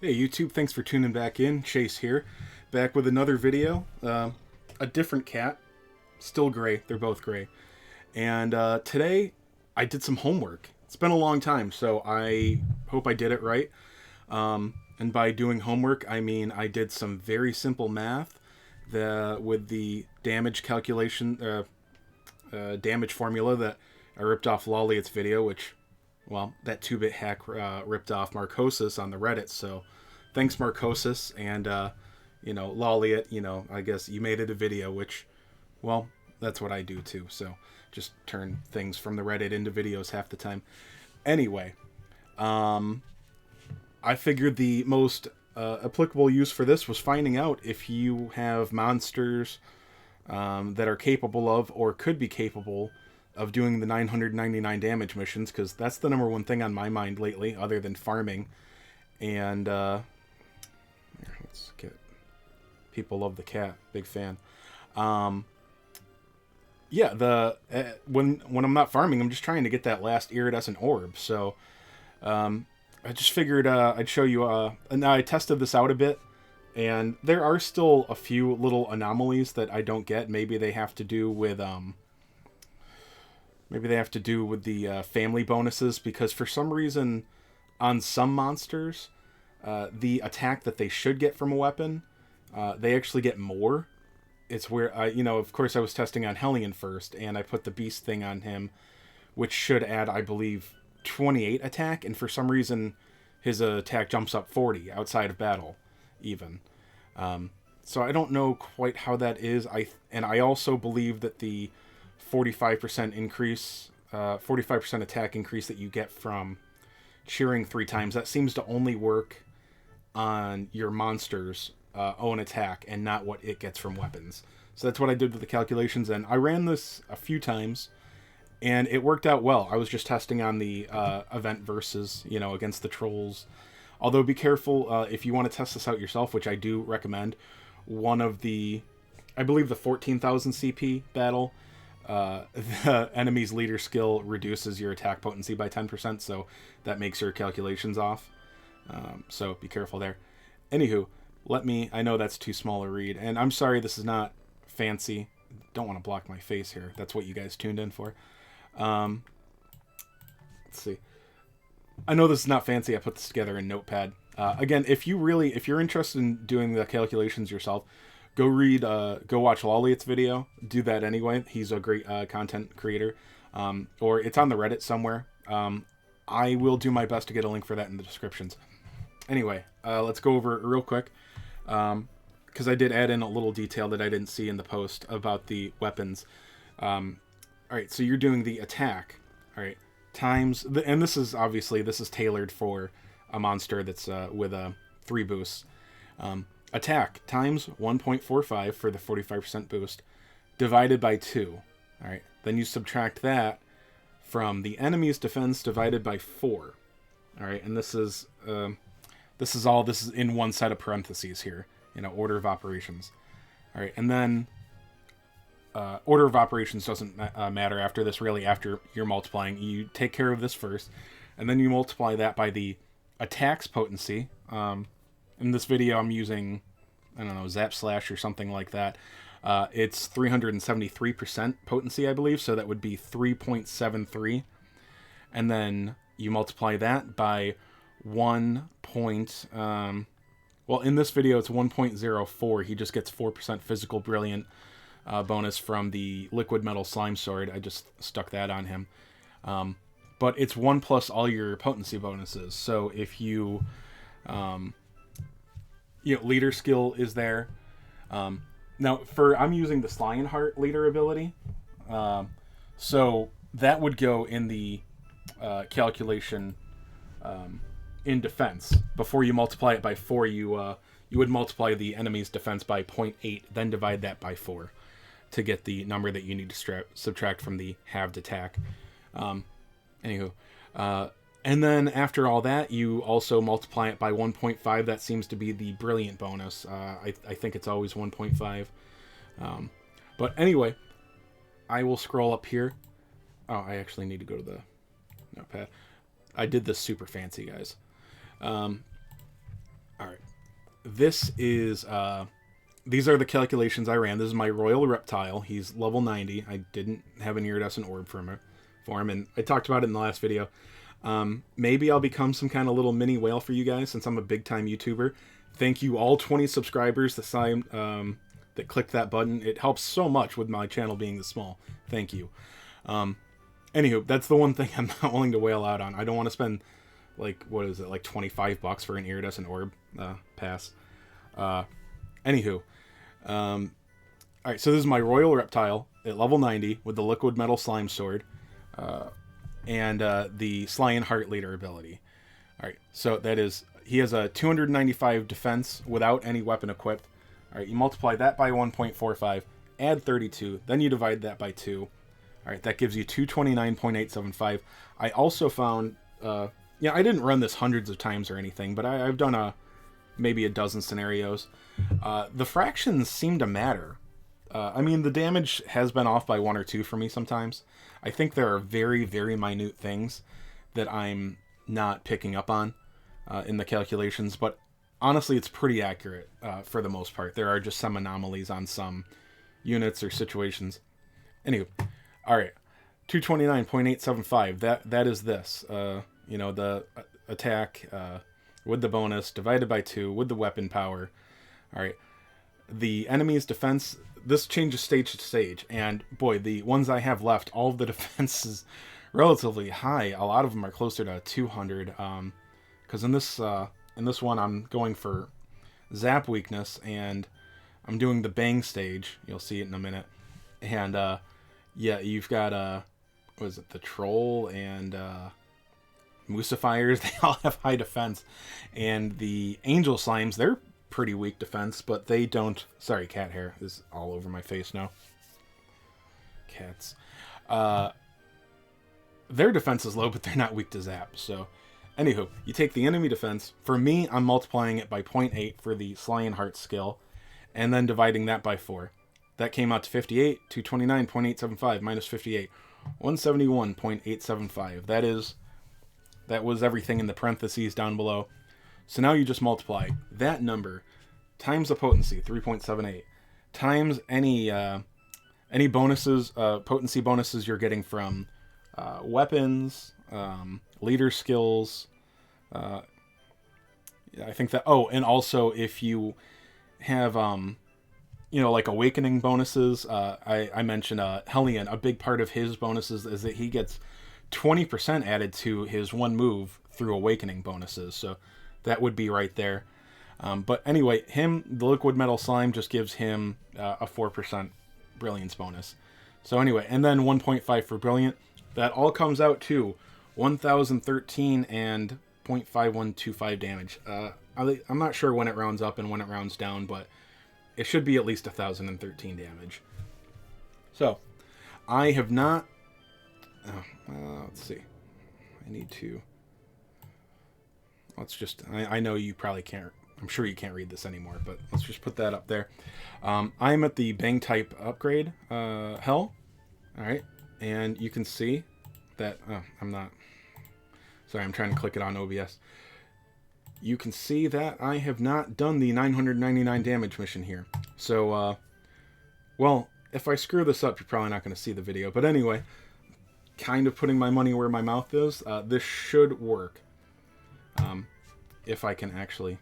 Hey YouTube, thanks for tuning back in. Chase here, back with another video. A different cat, still gray. They're both gray. And today I did some homework. It's been a long time, so I hope I did it right. And by doing homework, I mean I did some very simple math with the damage calculation, damage formula that I ripped off Lolliot's video, which, well, that 2-bit hack ripped off Marcosis on the Reddit, so thanks Marcosis, and, Lolliot, I guess you made it a video, which, well, that's what I do too, so just turn things from the Reddit into videos half the time. Anyway, I figured the most applicable use for this was finding out if you have monsters that are capable of, or could be capable of, doing the 999 damage missions, because that's the number one thing on my mind lately, other than farming. And let's get people love the cat, big fan. When I'm not farming, I'm just trying to get that last iridescent orb. So I just figured I'd show you. And I tested this out a bit, and there are still a few little anomalies that I don't get. Maybe they have to do with the family bonuses, because for some reason on some monsters, the attack that they should get from a weapon, they actually get more. It's where of course I was testing on Hellion first, and I put the beast thing on him, which should add, I believe, 28 attack, and for some reason his attack jumps up 40 outside of battle even. So I don't know quite how that is. I also believe that the 45% increase, 45% attack increase that you get from cheering 3 times, that seems to only work on your monster's own attack and not what it gets from weapons. So that's what I did with the calculations, and I ran this a few times, and it worked out well. I was just testing on the event versus, against the trolls. Although be careful if you want to test this out yourself, which I do recommend. I believe the 14,000 CP battle, the enemy's leader skill reduces your attack potency by 10%, so that makes your calculations off. So be careful there. Anywho, I know that's too small a read, and I'm sorry this is not fancy. Don't want to block my face here. That's what you guys tuned in for. Let's see. I know this is not fancy. I put this together in Notepad. Again, if you're interested in doing the calculations yourself, go watch Lolliot's video. Do that anyway. He's a great content creator. Or it's on the Reddit somewhere. I will do my best to get a link for that in the descriptions. Anyway, let's go over it real quick. Because I did add in a little detail that I didn't see in the post about the weapons. Alright, so you're doing the attack. Alright, and this is tailored for a monster that's with 3 boosts. Attack times 1.45 for the 45% boost, divided by 2. Alright, then you subtract that from the enemy's defense divided by 4. Alright, and this is in one set of parentheses here, order of operations. Alright, and then order of operations doesn't matter after this, really. After you're multiplying, you take care of this first, and then you multiply that by the attack's potency. In this video, I'm using, Zap Slash or something like that. It's 373% potency, I believe, so that would be 3.73. And then you multiply that by 1 point... well, in this video, it's 1.04. He just gets 4% physical brilliant bonus from the liquid metal slime sword. I just stuck that on him. But it's 1 plus all your potency bonuses. So if you... leader skill is there. Now, I'm using the Lionheart leader ability. So that would go in the calculation in defense. Before you multiply it by 4, you would multiply the enemy's defense by 0.8, then divide that by 4 to get the number that you need to subtract from the halved attack. Anywho, and then after all that, you also multiply it by 1.5. That seems to be the brilliant bonus. I think it's always 1.5. But anyway, I will scroll up here. Oh, I actually need to go to the Notepad. I did this super fancy, guys. All this is these are the calculations I ran. This is my Royal Reptile. He's level 90. I didn't have an iridescent orb for him, and I talked about it in the last video. Maybe I'll become some kind of little mini whale for you guys since I'm a big time YouTuber. Thank you all 20 subscribers that clicked that button. It helps so much with my channel being this small. Thank you. Anywho, that's the one thing I'm not willing to whale out on. I don't want to spend like, what is it, like $25 for an iridescent orb pass. Anywho, all right, so this is my Royal Reptile at level 90 with the liquid metal slime sword and the Sly and Heart Leader ability. All right, so that is, he has a 295 defense without any weapon equipped. All right, you multiply that by 1.45, add 32, then you divide that by 2. All right, that gives you 229.875. I also found, I didn't run this hundreds of times or anything, but I've done maybe a dozen scenarios. The fractions seem to matter. I mean, the damage has been off by 1 or 2 for me sometimes. I think there are very, very minute things that I'm not picking up on in the calculations, but honestly, it's pretty accurate for the most part. There are just some anomalies on some units or situations. Anyway, all right, 229.875. That is this. The attack with the bonus divided by 2 with the weapon power. All right, the enemy's defense. This changes stage to stage, and boy, the ones I have left, all of the defense is relatively high. A lot of them are closer to 200. Because in this one, I'm going for zap weakness, and I'm doing the bang stage. You'll see it in a minute. And you've got what is it? The troll and Mucifiers. They all have high defense, and the angel slimes, they're pretty weak defense, but they don't. Sorry, cat hair is all over my face now. Cats. Their defense is low, but they're not weak to zap. So, anywho, you take the enemy defense. For me, I'm multiplying it by 0.8 for the Sly and Heart skill, and then dividing that by 4. That came out to 58, 229.875 minus 58, 171.875. That was everything in the parentheses down below. So now you just multiply that number times the potency, 3.78, times any bonuses, potency bonuses you're getting from weapons, leader skills. I think that. Oh, and also if you have like awakening bonuses. I mentioned Hellion. A big part of his bonuses is that he gets 20% added to his one move through awakening bonuses. So that would be right there. But anyway, the liquid metal slime just gives him a 4% brilliance bonus. So anyway, and then 1.5 for brilliant. That all comes out to 1,013 and 0.5125 damage. I'm not sure when it rounds up and when it rounds down, but it should be at least 1,013 damage. So, I have not... let's see. I need to... Let's just... I know you probably can't... I'm sure you can't read this anymore, but let's just put that up there. I'm at the Bang type upgrade hell. Alright. And you can see that... Oh, I'm not... Sorry, I'm trying to click it on OBS. You can see that I have not done the 999 damage mission here. So, well, if I screw this up, you're probably not going to see the video. But anyway, kind of putting my money where my mouth is. This should work. If I can actually...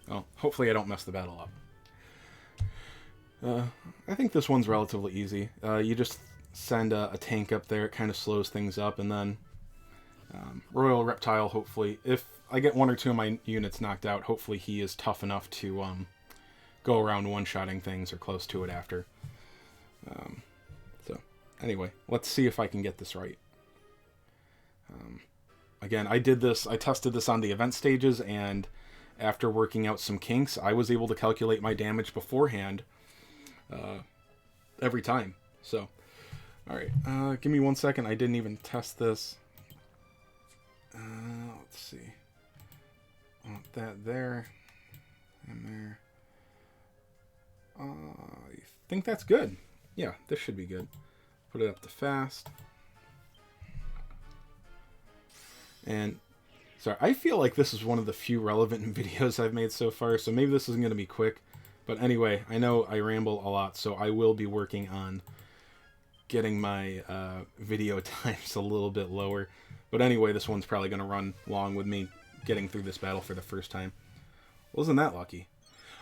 Well, hopefully I don't mess the battle up. I think this one's relatively easy. You just send a tank up there. It kind of slows things up. And then Royal Reptile, hopefully, if I get 1 or 2 of my units knocked out, hopefully he is tough enough to go around one-shotting things or close to it after. So, anyway, let's see if I can get this right. Again, I tested this on the event stages, and after working out some kinks, I was able to calculate my damage beforehand every time. So, alright, give me 1 second. I didn't even test this. Let's see. I want that there and there. I think that's good. Yeah, this should be good. Put it up to fast. And Sorry, I feel like this is one of the few relevant videos I've made so far, so maybe this isn't going to be quick. But anyway, I know I ramble a lot, so I will be working on getting my video times a little bit lower. But anyway, this one's probably going to run long with me getting through this battle for the first time. Wasn't that lucky?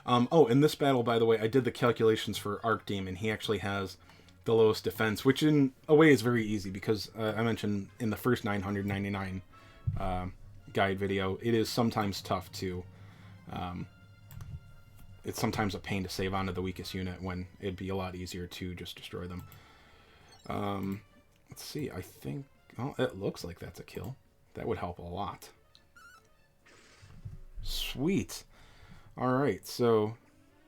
Oh, in this battle, by the way, I did the calculations for Archdemon. He actually has the lowest defense, which in a way is very easy because I mentioned in the first 999 guide video, it is sometimes tough to... it's sometimes a pain to save onto the weakest unit when it'd be a lot easier to just destroy them. Let's see, I think... Oh, it looks like that's a kill. That would help a lot. Sweet. Alright, so...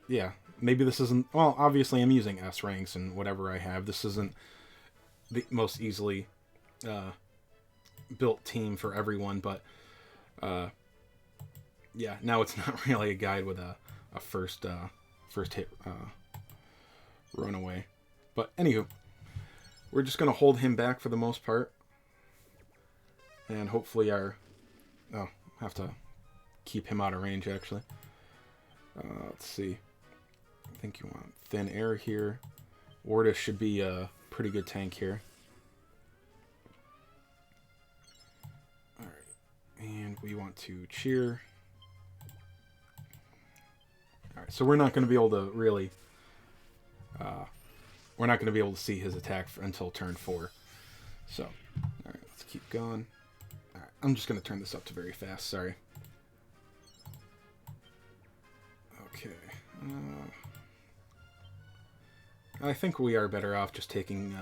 Yeah, maybe this isn't... Well, obviously I'm using S ranks and whatever I have. This isn't the most easily built team for everyone, but... yeah, now it's not really a guide with a first hit runaway. But anywho, we're just going to hold him back for the most part. And hopefully our... Oh, have to keep him out of range, actually. Let's see. I think you want thin air here. Wardus should be a pretty good tank here. Alright. And we want to cheer. Alright, so we're not going to be able to really... we're not going to be able to see his attack until turn 4. So, alright, let's keep going. Alright, I'm just going to turn this up to very fast, sorry. Okay. I think we are better off just taking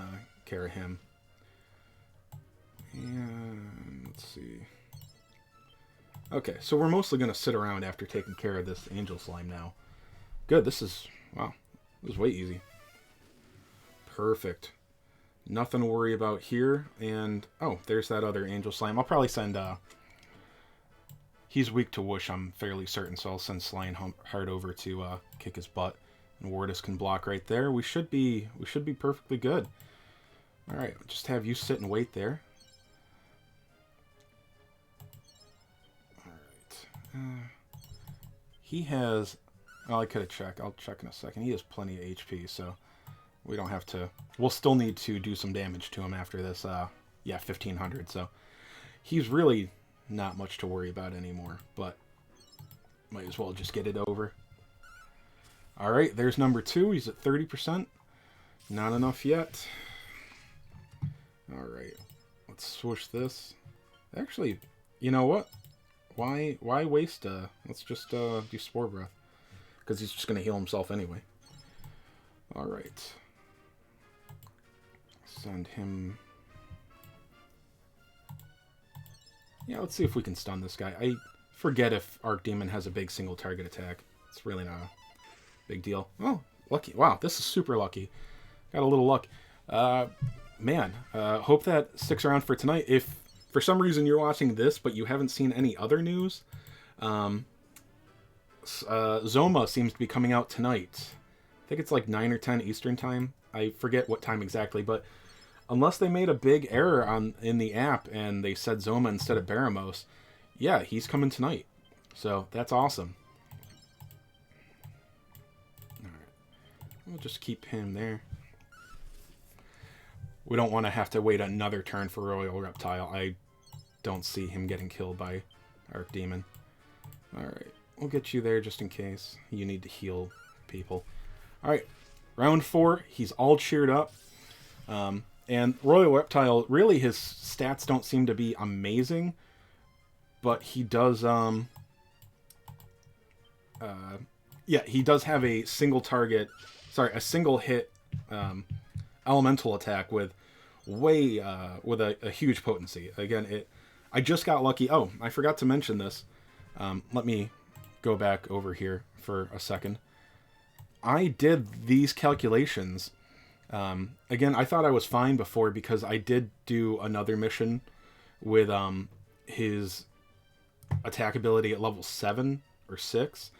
care of him. And let's see. Okay, so we're mostly going to sit around after taking care of this angel slime now. Good, this is... Wow, this is way easy. Perfect. Nothing to worry about here. And, oh, there's that other angel slime. I'll probably send... He's weak to whoosh, I'm fairly certain, so I'll send Sly and Heart over to kick his butt. And Wardus can block right there. We should be perfectly good. Alright, just have you sit and wait there. Alright. He has... Well, I could have checked. I'll check in a second. He has plenty of HP, so we don't have to... We'll still need to do some damage to him after this. Yeah, 1500, so he's really not much to worry about anymore, but might as well just get it over. Alright, there's number 2. He's at 30%. Not enough yet. Alright, let's swoosh this. Actually, you know what? Why waste... let's just do Spore Breath. Because he's just going to heal himself anyway. Alright. Send him... Yeah, let's see if we can stun this guy. I forget if Archdemon has a big single target attack. It's really not a big deal. Oh, lucky. Wow, this is super lucky. Got a little luck. Man, hope that sticks around for tonight. If for some reason you're watching this, but you haven't seen any other news, Zoma seems to be coming out tonight. I think it's like 9 or 10 Eastern time. I forget what time exactly, but unless they made a big error in the app and they said Zoma instead of Baramos, yeah, he's coming tonight. So that's awesome. Alright. We'll just keep him there. We don't want to have to wait another turn for Royal Reptile. I don't see him getting killed by Archdemon. Alright. We'll get you there just in case you need to heal people. Alright. Round 4. He's all cheered up. And Royal Reptile, really his stats don't seem to be amazing, but he does, yeah, he does have a single target, sorry, a single hit, elemental attack with with a huge potency. Again, I just got lucky. Oh, I forgot to mention this. Let me go back over here for a second. I did these calculations. Again, I thought I was fine before because I did do another mission with his attack ability at level 7 or 6.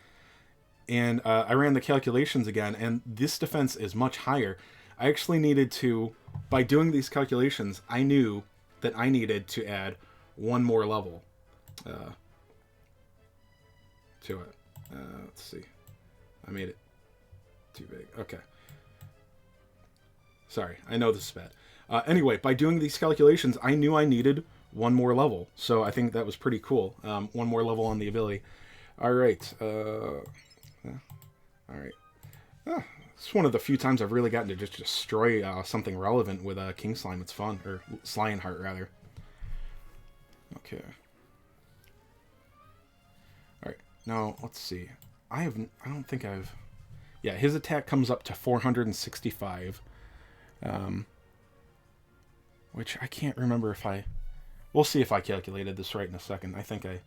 And I ran the calculations again, and this defense is much higher. I actually needed to, by doing these calculations, I knew that I needed to add one more level to it. Let's see. I made it too big. Okay. Sorry, I know this is bad. Anyway, by doing these calculations, I knew I needed one more level. So I think that was pretty cool. One more level on the ability. All right. All right. It's one of the few times I've really gotten to just destroy something relevant with King Slime. It's fun. Or Lionheart, rather. Okay. All right. Now, let's see. I don't think I've... Yeah, his attack comes up to 465. Which I can't remember if I... We'll see if I calculated this right in a second. I think I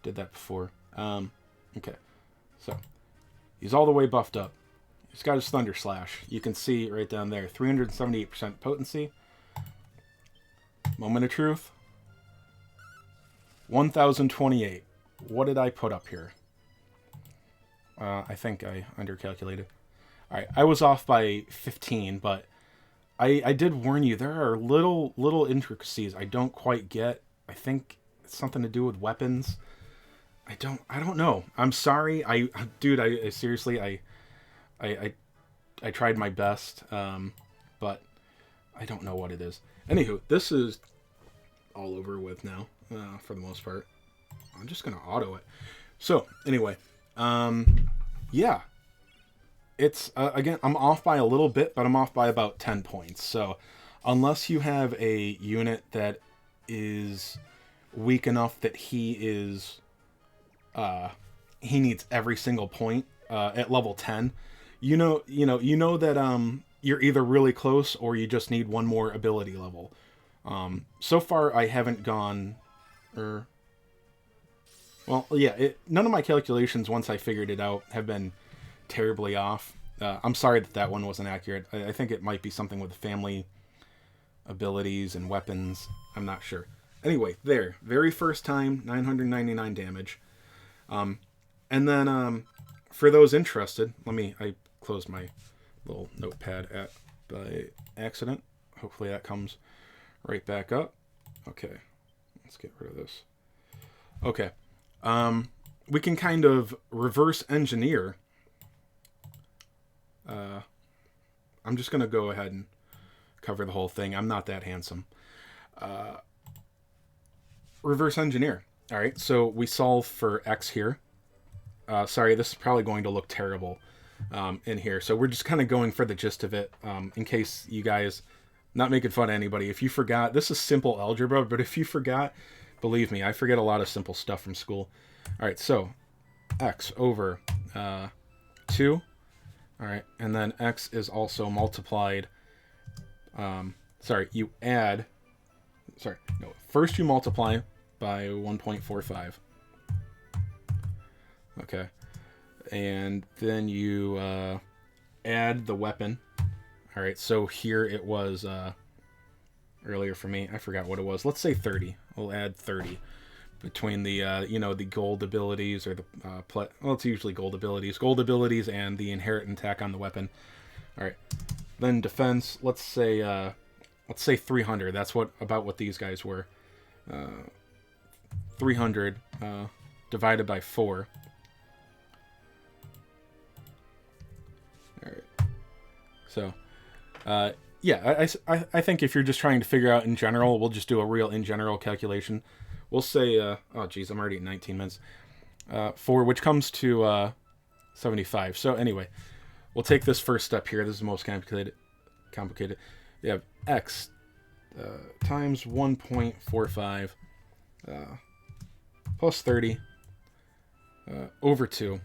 did that before. Okay. So, he's all the way buffed up. He's got his Thunder Slash. You can see right down there. 378% potency. Moment of truth. 1028. What did I put up here? I think I undercalculated. Alright, I was off by 15, but I did warn you, there are little intricacies I don't quite get. I think it's something to do with weapons. I don't know. I'm sorry. I seriously, I tried my best, but I don't know what it is. Anywho, this is all over with now, for the most part. I'm just going to auto it. So, anyway, yeah. It's, again, I'm off by a little bit, but I'm off by about 10 points. So, unless you have a unit that is weak enough that he needs every single point, at level 10, you know that, you're either really close or you just need one more ability level. So far I haven't gone, well, yeah, none of my calculations once I figured it out have been terribly off. I'm sorry that one wasn't accurate. I think it might be something with family abilities and weapons. I'm not sure. Anyway, there. Very first time, 999 damage. And then, for those interested, I closed my little notepad by accident. Hopefully that comes right back up. Okay. Let's get rid of this. Okay. We can kind of reverse engineer. I'm just going to go ahead and cover the whole thing. I'm not that handsome. Reverse engineer. All right, so we solve for X here. Sorry, this is probably going to look terrible in here. So we're just kind of going for the gist of it, in case you guys, not making fun of anybody. If you forgot, this is simple algebra, but if you forgot, believe me, I forget a lot of simple stuff from school. All right, so X over 2. All right, and then X is also multiplied. You add. First you multiply by 1.45. Okay, and then you add the weapon. All right, so here it was earlier for me. I forgot what it was. Let's say 30. We'll add 30 between the the gold abilities or the well, it's usually gold abilities and the inherent attack on the weapon. All right, then defense. Let's say 300. That's about what these guys were. 300 divided by 4. All right. So, yeah, I think if you're just trying to figure out in general, we'll just do a real in general calculation. We'll say, oh geez, I'm already at 19 minutes. 4, which comes to 75. So anyway, we'll take this first step here. This is the most complicated. You have X times 1.45 plus 30 over 2.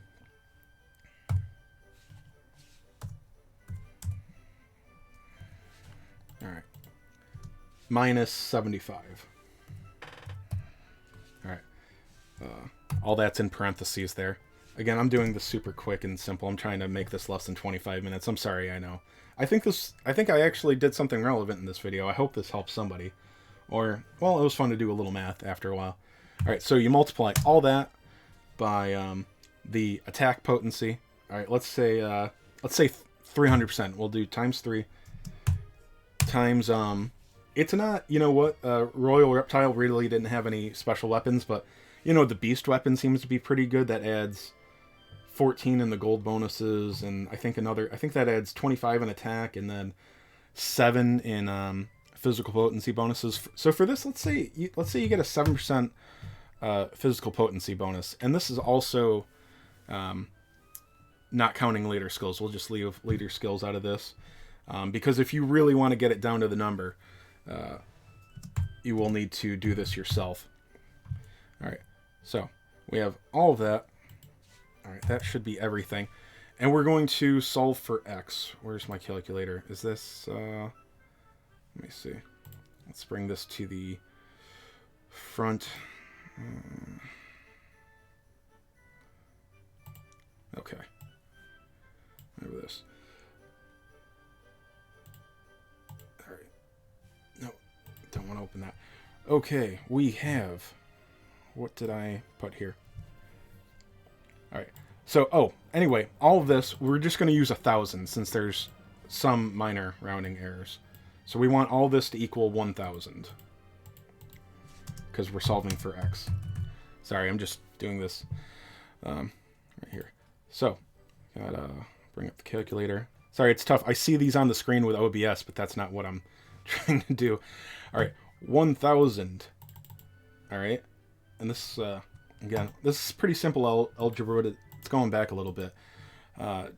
All right. Minus 75. All right. All that's in parentheses there. Again, I'm doing this super quick and simple. I'm trying to make this less than 25 minutes. I'm sorry, I know. I think I actually did something relevant in this video. I hope this helps somebody. Or, well, it was fun to do a little math after a while. All right, so you multiply all that by the attack potency. All right, let's say 300%. We'll do times 3 times it's not, you know what, Royal Reptile really didn't have any special weapons, but You know, the beast weapon seems to be pretty good. That adds 14 in the gold bonuses, and I think that adds 25 in attack, and then 7 in physical potency bonuses. So for this, let's say you get a 7% physical potency bonus, and this is also not counting later skills. We'll just leave later skills out of this, because if you really want to get it down to the number, you will need to do this yourself. All right, so we have all of that. All right, that should be everything. And we're going to solve for x. Where's my calculator? Is this... let me see. Let's bring this to the front. Okay. Over this. All right. No, don't want to open that. Okay, we have... What did I put here? All right. So, anyway, all of this, we're just going to use 1,000 since there's some minor rounding errors. So we want all this to equal 1,000 because we're solving for x. Sorry, I'm just doing this right here. So, gotta bring up the calculator. Sorry, it's tough. I see these on the screen with OBS, but that's not what I'm trying to do. All right, 1,000. All right, and this again, this is pretty simple algebra. But it's going back a little bit.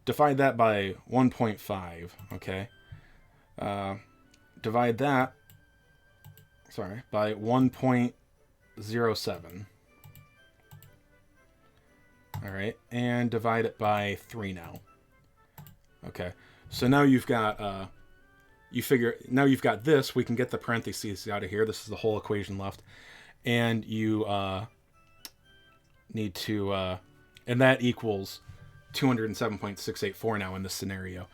Divide that by 1.5. Okay. Divide that. Sorry, by 1.07. All right, and divide it by 3 now. Okay, so now you've got now you've got this. We can get the parentheses out of here. This is the whole equation left, and you need to and that equals 207.684 now in this scenario.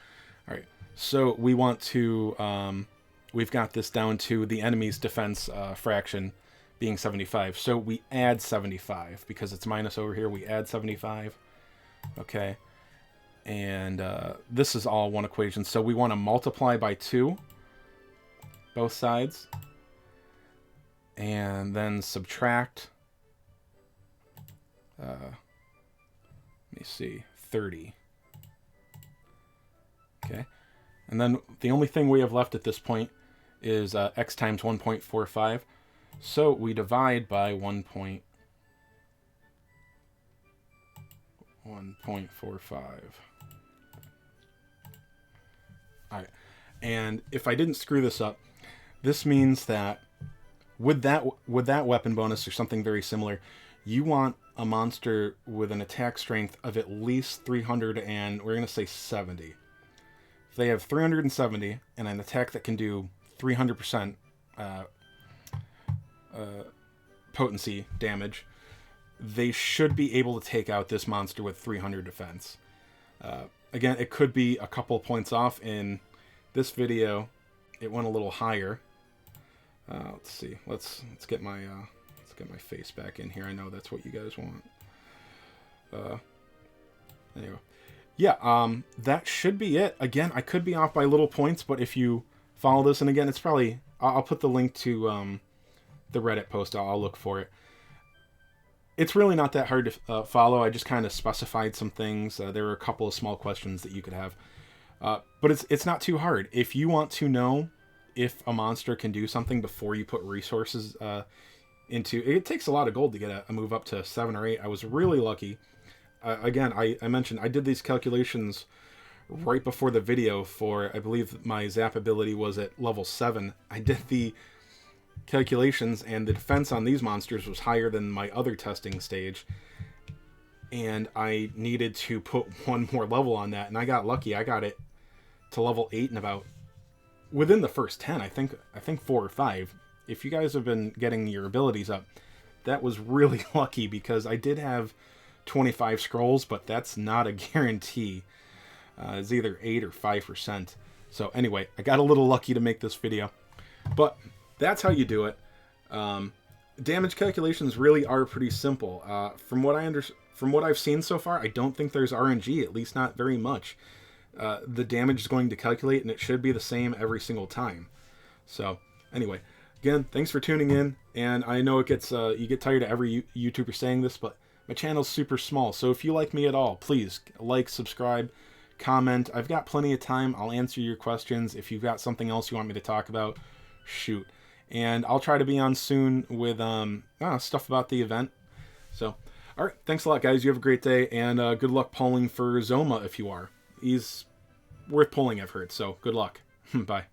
All right, so we want to we've got this down to the enemy's defense fraction being 75. So we add 75 because it's minus over here. We add 75. Okay. And this is all one equation. So we want to multiply by 2 both sides. And then subtract. Let me see. 30. Okay. And then the only thing we have left at this point is x times 1.45. So we divide by 1.45. All right. And if I didn't screw this up, this means that with that weapon bonus or something very similar, you want a monster with an attack strength of at least 300 and we're going to say 70. If they have 370 and an attack that can do 300% potency damage, they should be able to take out this monster with 300 defense. Again, it could be a couple points off. In this video, it went a little higher. Let's see. Let's get my face back in here. I know that's what you guys want. Anyway, yeah. That should be it. Again, I could be off by little points, but if you follow this, and again, it's probably I'll put the link to the Reddit post. I'll look for it. It's really not that hard to follow. I just kind of specified some things. There were a couple of small questions that you could have. But it's not too hard. If you want to know if a monster can do something before you put resources into... It takes a lot of gold to get a move up to 7 or 8. I was really lucky. Again, I mentioned I did these calculations right before the video for... I believe my Zap ability was at level 7. I did the calculations, and the defense on these monsters was higher than my other testing stage, and I needed to put one more level on that, and I got lucky. I got it to level 8 in about within the first 10. I think 4 or 5. If you guys have been getting your abilities up, that was really lucky because I did have 25 scrolls, but that's not a guarantee. It's either 8 or 5%. So anyway, I got a little lucky to make this video, but that's how you do it. Damage calculations really are pretty simple. From what I've seen so far, I don't think there's RNG, at least not very much. The damage is going to calculate, and it should be the same every single time. So, anyway, Again, thanks for tuning in. And I know it gets you get tired of every YouTuber saying this, but my channel's super small. So if you like me at all, please like, subscribe, comment. I've got plenty of time. I'll answer your questions. If you've got something else you want me to talk about, shoot. And I'll try to be on soon with stuff about the event. So, all right. Thanks a lot, guys. You have a great day, and good luck pulling for Zoma if you are. He's worth pulling, I've heard. So good luck. Bye.